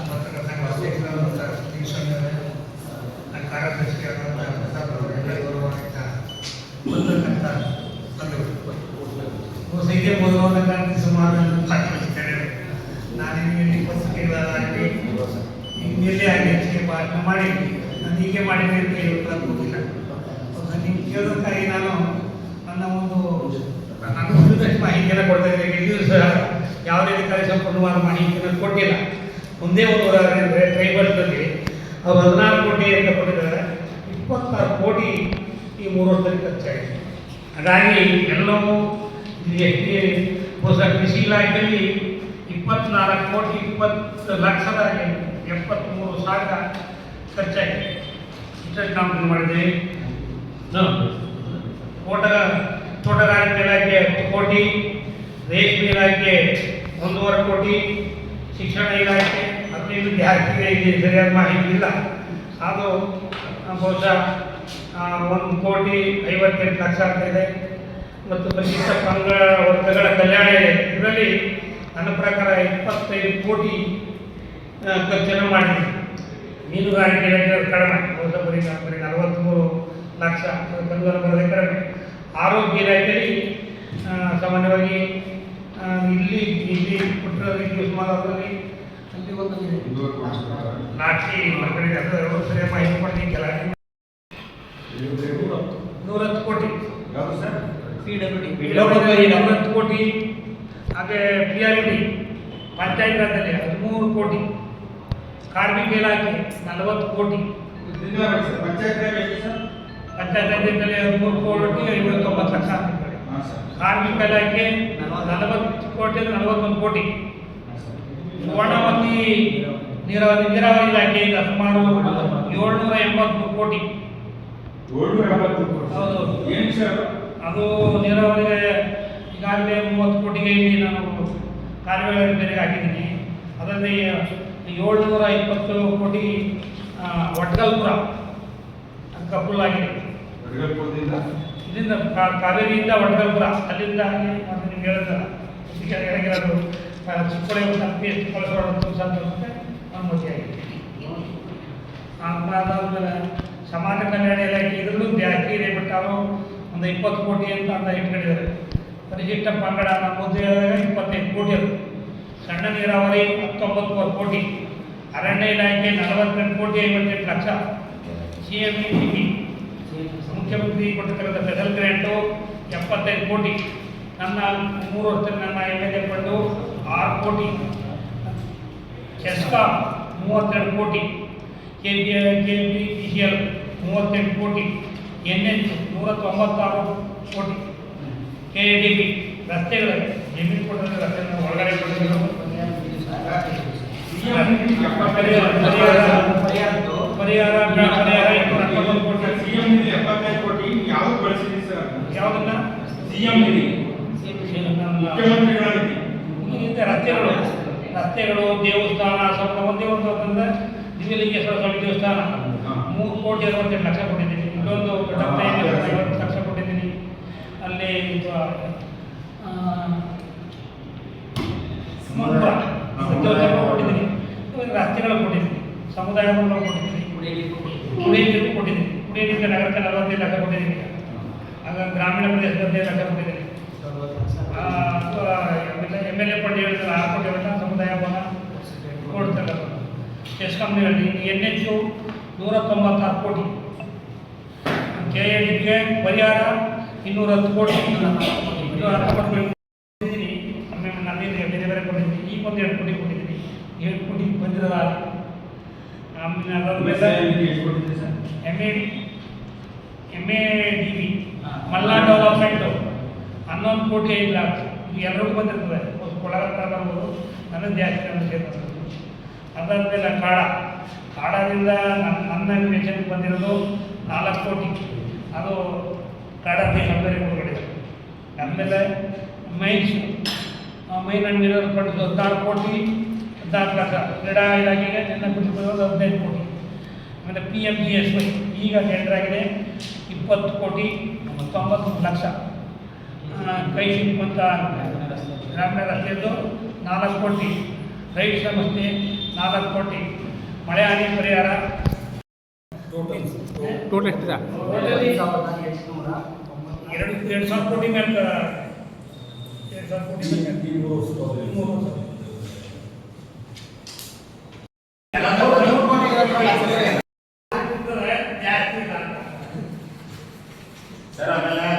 ಪತ್ರಕರ್ತ ಸಂಘ ಅಧ್ಯಕ್ಷರಾದಂಥ ಕಾರ್ಯದರ್ಶಿಯಾದಂಥ ಪ್ರಸಾದ್ ಅವರು ಎಲ್ಲ ಗೌರವಾನ್ವಿತ ಪತ್ರಕರ್ತ ಬಂಧುಗಳು ಇದೇ ಮೊದಲವಾದ ಕ್ರಾಂತಿ ಸುಮಾರು ಭಾಗವಹಿಸಿದ್ದಾರೆ. ನಾನು ಪತ್ರಿಕೆಗಳಾಗಲಿ ಹಿಂದಿಯಲ್ಲೇ ಆಗಲಿ ಹೆಚ್ಚಿಗೆ ಭಾಷಣ ಮಾಡಿ ನಾನು ಹೀಗೆ ಮಾಡಿದೆ ಅಂತ ಹೇಳೋಕ್ಕಾಗುವುದಿಲ್ಲ. ನೀವು ಕೇಳೋದಕ್ಕಾಗಿ ನಾನು ನನ್ನ ಒಂದು ನಾನು ಉಳಿದಷ್ಟು ಮಾಹಿತಿಯನ್ನು ಕೊಡ್ತಾ ಇದ್ದೇನೆ. ಇಲ್ಲಿಯೂ ಸಹ ಯಾವುದೇ ರೀತಿಯ ಸಂಪೂರ್ಣವಾದ ಮಾಹಿತಿಯನ್ನು ಕೊಟ್ಟಿಲ್ಲ. ಒಂದೇ ಒಂದು ಉದಾಹರಣೆ ಅಂದರೆ ಟ್ರೈಬಲ್ಸ್ನಲ್ಲಿ ಅವರು 14 ಕೋಟಿ ಅಂತ ಕೊಟ್ಟಿದ್ದಾರೆ. 26 ಕೋಟಿ ಈ 3 ವರ್ಷದಲ್ಲಿ ಖರ್ಚಾಗಿದೆ. ಹಾಗಾಗಿ ಎಲ್ಲವೂ ಹೊಸ ಕೃಷಿ ಇಲಾಖೆಯಲ್ಲಿ 24 ಕೋಟಿ 20,73,000 ಖರ್ಚಾಗಿದೆ. ಇಷ್ಟಕ್ಕೆ ನಾವು ಮಾಡಿದ್ದೀವಿ. ತೋಟಗಾರಿಕೆ ಇಲಾಖೆ 10 ಕೋಟಿ, ರೇಷ್ಮೆ ಇಲಾಖೆ 1.5 ಕೋಟಿ, ಶಿಕ್ಷಣ ಇಲಾಖೆ 15 ವಿದ್ಯಾರ್ಥಿಗಳಿಗೆ ಸರಿಯಾದ ಮಾಹಿತಿ ಇಲ್ಲ, ಅದು ಬಹುಶಃ 1,58,00,000 ಆಗ್ತಾಯಿದೆ. ಮತ್ತು ಪರಿಶಿಷ್ಟ ಪಂಗಡ ವರ್ಗಗಳ ಕಲ್ಯಾಣ ಇದೆ. ಇದರಲ್ಲಿ ನನ್ನ ಪ್ರಕಾರ 25 ಕೋಟಿ ಖರ್ಚನ್ನು ಮಾಡಿದೆ. ಮೀನುಗಾರಿಕೆ ಇಲಾಖೆ ಕಡಿಮೆ, ಬಹುಶಃ ಬರೀ 43 ಲಕ್ಷ ಬರೋದೇ ಕಡಿಮೆ. ಆರೋಗ್ಯ ಇಲಾಖೆಯಲ್ಲಿ ಸಾಮಾನ್ಯವಾಗಿ ಇಲ್ಲಿ ಕೊಟ್ಟಿರೋದಕ್ಕೆ ಸುಮಾರಲ್ಲಿ ಅಲ್ಲಿ ಒಂದು ನಾಟಿ ಮಕ್ಕಳಿಗೆ ಅದು ಸರಿಯಾಗಿ ಮಾಹಿತಿ ಕೊಡಲಿಕ್ಕೆಲ್ಲ 110 ಕೋಟಿ ಯಾವುದು ಸರ್? PWD 110 ಕೋಟಿ, ಹಾಗೆ PRD ಪಂಚಾಯತ್ ರಾಜ್ಯದಲ್ಲಿ 13 ಕೋಟಿ, ಕಾರ್ಮಿಕ ಇಲಾಖೆ 40 ಕೋಟಿ, ಪಂಚಾಯತ್ ರಾಜ್ಯದಲ್ಲಿ 13 ಕೋಟಿ 59 ಲಕ್ಷ ಆಗ್ತಿದ್ದಾರೆ. ಕಾರ್ಮಿಕ ಇಲಾಖೆ 40 ಕೋಟಿ 41 ಕೋಟಿ. ಸುವರ್ಣವತಿ ನೀರಾವರಿ ಇಲಾಖೆಯಿಂದ ಸುಮಾರು 783 ಕೋಟಿ. ಹೌದು, ಅದು ನೀರಾವರಿಗೆ ಈಗಾಗಲೇ 30 ಕೋಟಿಗೆ ಇಲ್ಲಿ ನಾನು ಕಾರ್ಯಗಳ ಬೇರೆ ಹಾಕಿದ್ದೀನಿ. ಅದರಲ್ಲಿ 720 ಕೋಟಿ ವಡ್ಗಲ್ಪುರ ಕಪ್ಪುಲ್ ಆಗಿದೆ. ಇದರಿಂದ ಕಾವೇರಿಯಿಂದ ವಡ್ಗಲ್ಪುರ ಅಲ್ಲಿಂದ ನಿಮ್ಗೆ ಹೇಳಿದ್ರಲ್ಲ ಹೇಳಿರೋದು ಚಿಕ್ಕಳೆ ಸಂತೋಷಕ್ಕೆ ಅನುಮತಿಯಾಗಿದೆ. ಅದಾದಮೇಲೆ ಸಮಾಜ ಕಲ್ಯಾಣ ಇಲಾಖೆ ಇದರಲ್ಲೂ ಜಾಸ್ತಿ ಇದೆ, ಬಟ್ ಅವರು ಒಂದು 20 ಕೋಟಿ ಅಂತ ಇಟ್ಕೊಂಡಿದ್ದಾರೆ. ಪರಿಶಿಷ್ಟ ಪಂಗಡ ನಮ್ಮದು 25 ಕೋಟಿ. ಅದು ಸಣ್ಣ ನೀರಾವರಿ 19 ಕೋಟಿ. ಅರಣ್ಯ ಇಲಾಖೆ 42 ಕೋಟಿ 58 ಲಕ್ಷ. CMEDP ಮುಖ್ಯಮಂತ್ರಿ ಕೊಟ್ಟಿರ್ತಕ್ಕಂಥ ಸ್ಪೆಷಲ್ ಗ್ರ್ಯಾಂಟು 75 ಕೋಟಿ. ನನ್ನ 3 ವರ್ಷದಲ್ಲಿ ನನ್ನ MLA ಫಂಡು 6 ಕೋಟಿ. ಚೆಸ್ಕಾಂ 32 ಕೋಟಿ. KBPCL 38 ಕೋಟಿ. NH 196 ಕೋಟಿ. KADB ರಸ್ತೆಗಳಿಗೆ ಜಮೀನು ಕೊಟ್ಟರೆ ರಸ್ತೆ ಒಳಗಡೆ ಪರಿಹಾರ ಯಾವುದನ್ನ ರಸ್ತೆಗಳು ದೇವಸ್ಥಾನ ಒಂದೇ ಒಂದು ಅಂತಂದ್ರೆ ದಿವ್ಯಲಿಂಗೇಶ್ವರ ಸ್ವಾಮಿ ದೇವಸ್ಥಾನ 3 ಕೋಟಿ 68 ಲಕ್ಷ ಕೊಟ್ಟಿದ್ದೀನಿ. ಇನ್ನೊಂದು 50 ಲಕ್ಷ ಕೊಟ್ಟಿದ್ದೀನಿ. ಅಲ್ಲಿ ಕೊಟ್ಟಿದ್ದೀನಿ. ರಸ್ತೆಗಳು ಕೊಟ್ಟಿದ್ದೀನಿ, ಸಮುದಾಯ ಭವನ ಕೊಟ್ಟಿದ್ದೀನಿ, ಕುಡಿಯ ನೀರು ಕೊಟ್ಟಿದ್ದೀನಿ. ಕುಡಿಯ ನೀರಿಗೆ ನಗರಕ್ಕೆ 45 ಲಕ್ಷ ಕೊಟ್ಟಿದ್ದೀನಿ. ಆಗ ಗ್ರಾಮೀಣ ಪ್ರದೇಶದ 15 ಲಕ್ಷ ಕೊಟ್ಟಿದ್ದೀನಿ. MLA ಫಂಡ್ ಹೇಳಿದ್ರೆ 6 ಕೋಟಿ ಮಟ್ಟ ಸಮುದಾಯ ಭವನ ಕೊಡ್ತಾರೆ. ಚೆಸ್ಕಾಂ ಹೇಳಿ NH 196 ಕೋಟಿ. KADBಗೆ ಪರಿಹಾರ 210 ಕೋಟಿ. 219 ಕೊಟ್ಟಿದ್ದೀನಿ. ಆಮೇಲೆ ನನ್ನಿಂದ ಬೇರೆ ಬೇರೆ ಕೊಟ್ಟಿದ್ದೀನಿ. ಈಗ ಒಂದು 2 ಕೋಟಿ ಕೊಟ್ಟಿದ್ದೀನಿ. 7 ಕೋಟಿ ಬಂದಿರೋದ. ಆಮೇಲೆ MADB ಮಲ್ನಾಡ್ ಡೆವಲಪ್ಮೆಂಟು 11 ಕೋಟಿ 5 ಲಕ್ಷ. ಎಲ್ಲರಿಗೂ ಬಂದಿರ್ತದೆ, ಕೊಳಗತ್ತ ಬರ್ಬೋದು, ನನಗೆ ಜಾಸ್ತಿ ನನ್ನ ಸೇರ್ತದೆ. ಅದಾದಮೇಲೆ ಕಾಡದಿಂದ ನನ್ನ ವೇಷನ್ಗೆ ಬಂದಿರೋದು 4 ಕೋಟಿ. ಅದು ಕಾಡ ಬೇರೆ ಕೊಡುಗಡೆ. ಆಮೇಲೆ ಮೈನ್ ಆ್ಯಂಡ್ ಮಿನರಲ್ ಫಂಡ್ಸ್ 16 ಕೋಟಿ 14 ಲಕ್ಷ. ಕ್ರೀಡಾ ಇಲಾಖೆಗೆ ನಿನ್ನ ಬಿಟ್ಟಿರೋದು 15 ಕೋಟಿ. ಆಮೇಲೆ PMGSY ಈಗ ಟೆಂಡರ್ ಆಗಿದೆ 20 ಕೋಟಿ 90 ಲಕ್ಷ. ಕೈ ಶ್ರೀಮಂತ ಗ್ರಾಮೀಣ ರಸ್ತೆಯದ್ದು 4 ಕೋಟಿ. ರೈಟ್ ಸಂಸ್ಥೆ 4 ಕೋಟಿ ಮಳೆ ಹಾನಿ ಪರಿಹಾರ ಟೋಟಲ್ ಎಷ್ಟಿದೆ? ಎರಡು ಸಾವಿರ ಕೋಟಿ ಮೇಲೆ 2,000 ಕೋಟಿ ಮೇಲೆ ಜಾಸ್ತಿ ಇಲ್ಲ. ಸರ್ ಆಮೇಲೆ